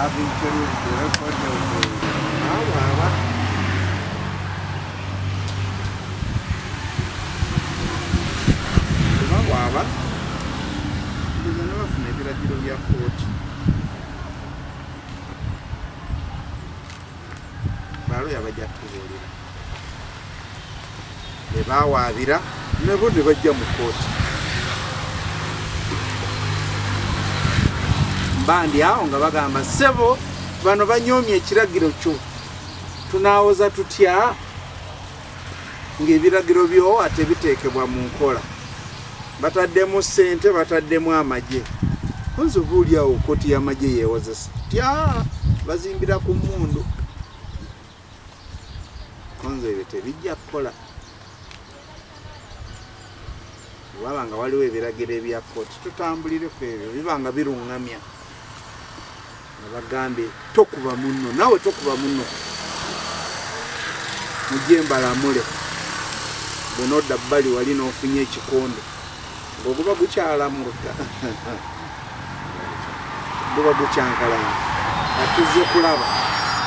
having terrorist record awaaba tebawaaba ndowooza ne bafuna ebiragiro bya kkooti baloya bajja kutubuulira be baawaabira nebo ne bajja mu kkooti bandi awo nga bagamba ssebo bano banyoomye ekiragiro kyo tunaawoza tutya ng'ebiragiro byo ate biteekebwa mu nkola bataddemu ssente bataddemu amagye nze obuulyawo kkooti y'amagye yeewozesa tya bazimbira ku mmundu konze ebyo tebijja kukola waba nga waliwo ebiragiro ebya kkooti tutambulire ku ebyo biba nga biruŋŋamya nga bagambye tokuba munno nawe tokuba munno mujje mbalamule bwe nodda bbali wali n'ofunye ekikondo ng'oguba gukyalamuludda guba gukyankalanya atuzze kulaba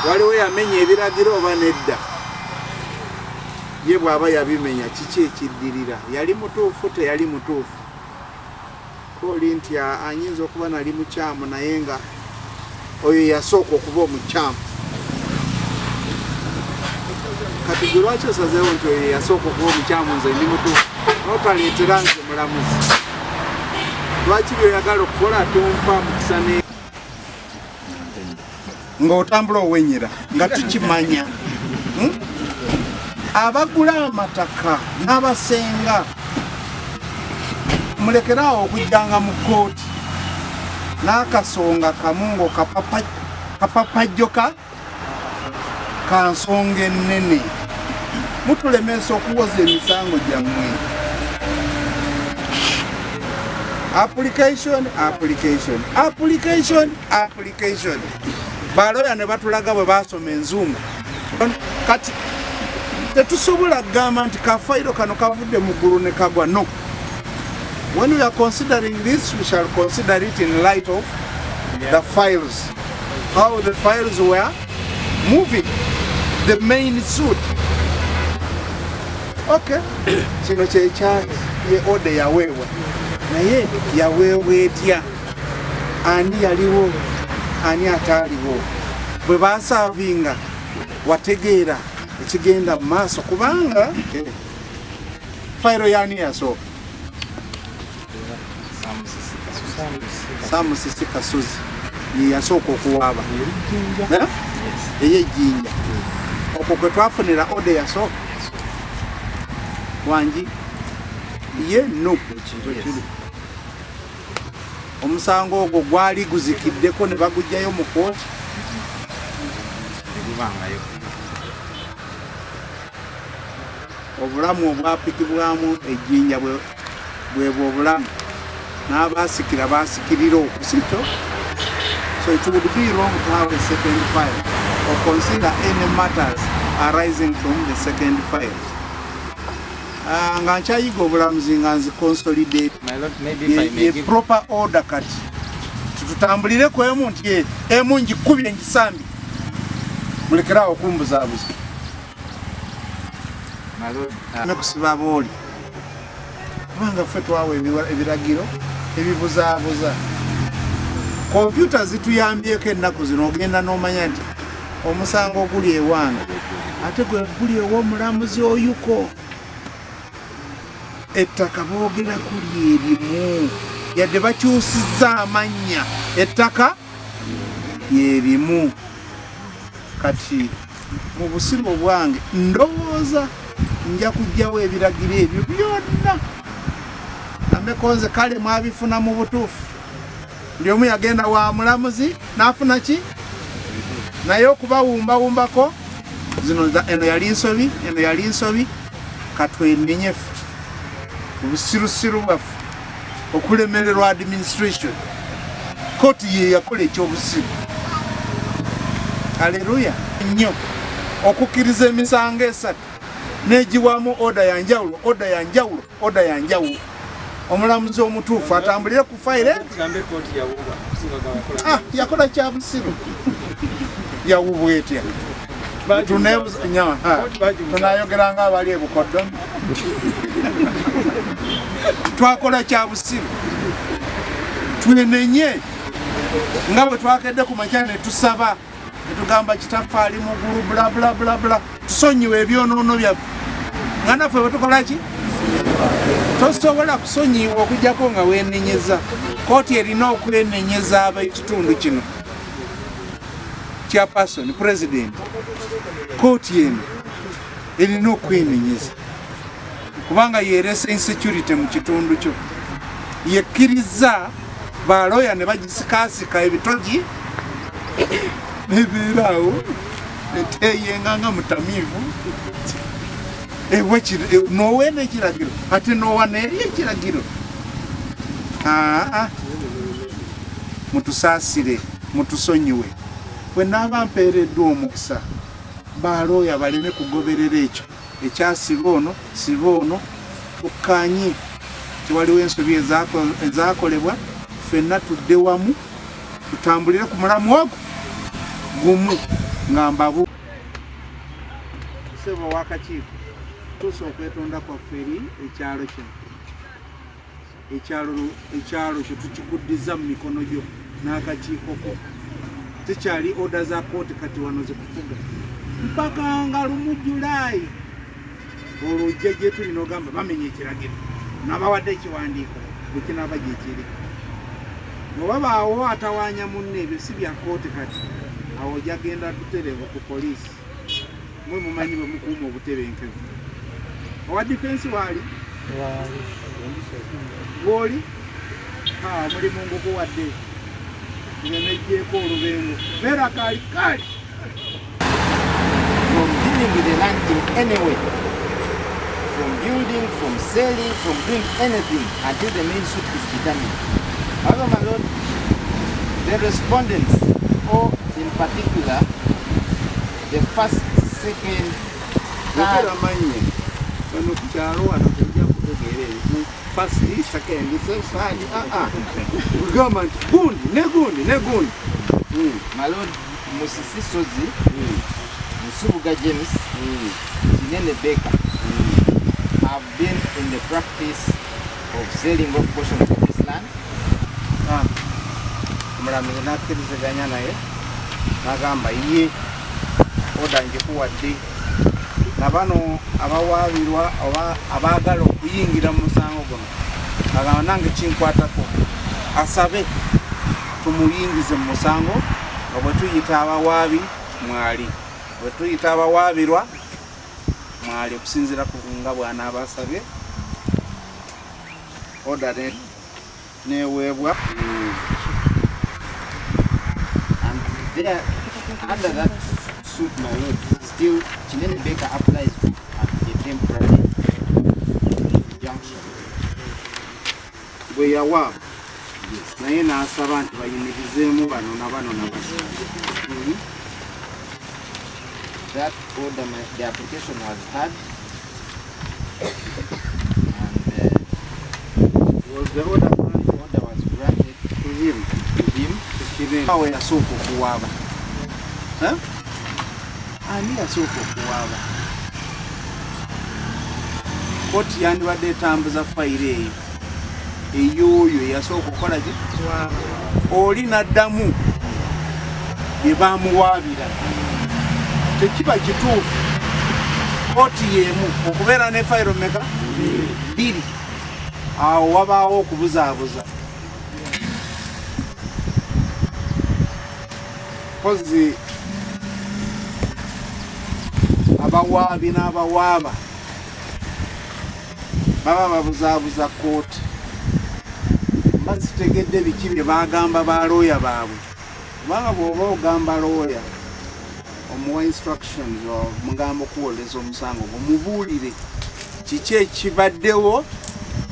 waliwo yamenya ebiragiro oba nedda ye bw'aba yabimenya kiki ekiddirira yali mutuufu teyali mutuufu kooli nti anyinza okuba nali mukyamu naye nga oyo yasooka okuba omukyamu kati gwe lwaki osazeewo nti oyo yasooka okuba omukyamu nze ndi mutuufu notaleetera nze mulamuzi lwaki byoyagala okukola tompa mukisa ng'otambula owenyera nga tukimanya abagula amataka n'abasenga mulekerawo okujjanga mu kkooti n'akasonga kamu ng'okapapajjo ka nsonga ennene mutulemesa okuwoza emisango gyammwe application baloya ne batulaga bwe basoma enzungu kati tetusobola kugamba nti kafayiro kano kavudde mu ggulu ne kagwa no. When we are considering this, we shall consider it in light of the files, how the files were moving, the main suit. Okay, kino kyekya ye order yaweebwa naye yaweebwa etya ani yaliwo ani ataaliwo bwe basaavinga wategeera ekigenda mu maaso kubanga fayiro yani yasooka samusisi kasozi ye yasooka okuwaaba ey'ejjinja okwo kwe twafunira ode yasooka wangi ye no omusango ogwo gwali guzikiddeko ne bagugjayo mu kkooti obulamu obwapikibwamu ejjinja bwebwe obulamu n'abaasikira baasikirira okusito. So it would be wrong to have a second file or consider any matters arising from the second file. Nga nkyayiga obulamuzi nga nzi consolidate ye proper order kati tutambulire ku emu nti emu ngikubye ngisambi mulekerawo okumbuzaabuza nekusiba booli kubanga ffe twawa ebiragiro ebibuzaabuza. Kompyuta zituyambyeko ennaku zino ogenda n'omanya nti omusango oguli ewange ate gwe guli ew'omulamuzi oyuko ettaka boogera kuli erimu yadde bakyusizza amannya ettaka yerimu. Kati mu busiru bwange ndowooza nja kujjawo ebiragiro ebyo byonna amekonze kale mwabifuna mu butuufu buli omu yagenda wa mulamuzi n'afuna ki naye okubawumbawumbako zino eno yali nsobi eno yali nsobi katwenenye obusirusiru bwaffe okulemererwa administration kooti ye yakola ekyobusiru. Haleluya nnyo okukkiriza emisango esatu n'egiwamu oda yanjawulo oda yanjawulo oda yanjawulo omulamuzi omutuufu atambulire ku fayire yakola kya busiru yawubwa etya tunayogeranga abali ebukoddo twakola kya busiru twenenye nga bwe twakedde ku makya ne tusaba netugamba kitaffe ali mugulu bla tusonyiwe ebyonoono byaffe nga naffe bwe tukola ki tosobola kusonyiibwa okujjako nga weenenyeza kooti erina okwenenyeza ab'ekitundu kino chairperson president kooti eno erina okwenenyeza kubanga yeresa insecurity mu kitundu kyo yekkiriza baloya ne bagisikasika ebitogi nebeeraawo neteeyenga nga mutamiivu noweena ekiragiro ate nowa neeri ekiragiro mutusaasire mutusonyiwe bwe naaba mpeereddwa omukisa baloya baleme kugoberera ekyo ekyasiba ono siba ono tukkaanye tewaliwo ensobi ezaakolebwa ffenna tudde wamu tutambulire ku mulamu ogwo gumu nga mbabu sebo wakakiiko tusa okwetonda kwaffe eri ekyalo kino ekyalo kyo tukiguddiza mu mikono gyo n'akakiiko ko tekyali oda za kooti kati wano zikufuga mpaka nga lumu Julaayi olwo ojja gye tuli n'ogamba bamenye ekiragiro nabawadde ekiwandiiko bwe kinaaba gyekiri bwe babaawo atawaanya munne ebyo si bya kooti kati awo ojja genda tutereevu ku poliisi mwe mumanyi bwe mukuuma obutebenkevu owa difensi waali gwoli mulimu ngukuwadde ngenejjeeko olubengo beera kaali from dealing with the land in any way, from building, from selling, from doing anything until the main suit is determined. However, my lord, the respondents, or in particular, the first, second, third, first, second, government, negundi. my lord, Musisi Sozi, Musubuga James, Tinene Baker have been in the practice of selling off portions of this land. Omulamuzi n'akkiriziganya naye n'agamba ye oda ngikuwadde na bano abawaabirwa oba abaagala okuyingira mu musango guno agamba nange kinkwatako asabe tumuyingize mu musango nga bwe tuyita abawaabi mwali bwe tuyita abawaabirwa mwali okusinziira ku nga bw'anaaba asabye oda neweebwa. And there, under that suit, my lord, still Tinene Baker applies for a temporary injunction. Bwe yawa naye n'asaba nti bayimirizeemu bano na bano na bano. That order, the application was heard, and the order was granted to him. Awe yasooka okuwaaba. Ani yasooka okuwaaba? Kooti yandibadde etambuza fayiro eyo eyoyo yasooka okukola ki? Oli n'addamu bye baamuwaabira. Tekiba kituufu kooti y'emu okubeera ne fayiro mmeka? 2. Awo wabaawo okubuzaabuza. Kozi abawaabi n'abawaaba baba babuzaabuza kooti bazitegedde biki bye baagamba ba looya baabwe kubanga bw'oba ogamba looya omuwa instructions mugamba okuwoleza omusango gumubuulire kiki ekibaddewo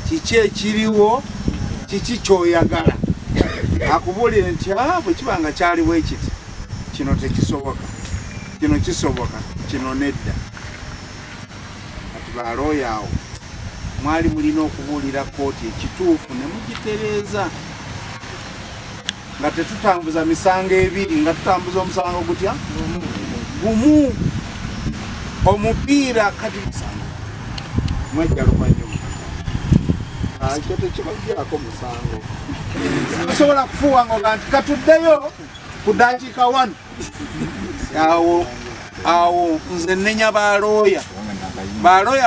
kiki ekiriwo kiki kyoyagala akubuulire nti bwe kibanga kyaliwo ekiti kino tekisoboka kino kisoboka kino nedda kati balooya awo mwali mulina okubuulira kkooti ekituufu ne mugitereeza nga tetutambuza misango ebiri, nga tutambuza omusango gutya gumu. Omupiira kati musango mwejja luvanyuma ekyo tekibagirako musango. Osobola kufuuwanga nti katuddeyo ku dakiika 1 awo nze nenya balooya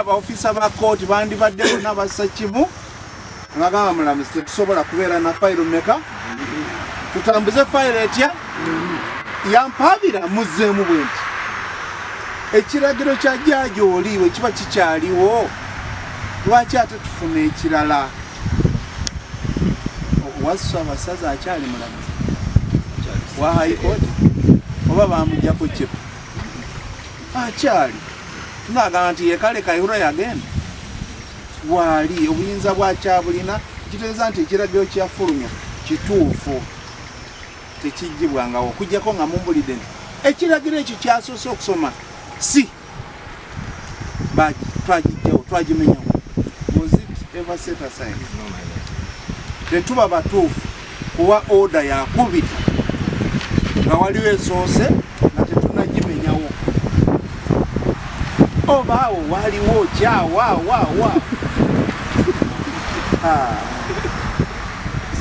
ba ofisa ba kkooti bandibadde bonna bassa kimu nagamba mulamuzi tetusobola kubeera na fayiro meka, tutambuze fayiro etya yampaabira muzzeemu bwe nti ekiragiro kya jjaaji oliiwe kiba kikyaliwo, lwaki ate tufuna ekirala? Wassa abasaza akyali mulamuzi wa high court oba bamujjako kipa akyali? Tunagamba nti yekale Kayihura yagenda waali obuyinza bwakyabulina, kitegeeza nti ekiragiro kyafulumya kituufu tekigibwangawo okujjako nga mumbulidde nti ekiragiro ekyo kyasoose okusoma si twagijjawo twagimenyawo. Was it ever set aside? Tetuba batuufu kuwa order yakubiri nga waliwo esoose nga tetunagimenyawo, oba awo waliwo kyawa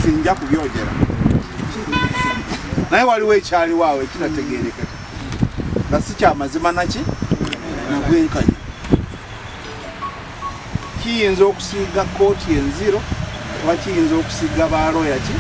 sinja kubyogera naye waliwo ekyaliwo awo ekinategeereka nga si kyamazima naki nagwenkanya. Kiyinza okusiiga kkooti enziro oba kiyinza okusiiga balooya ki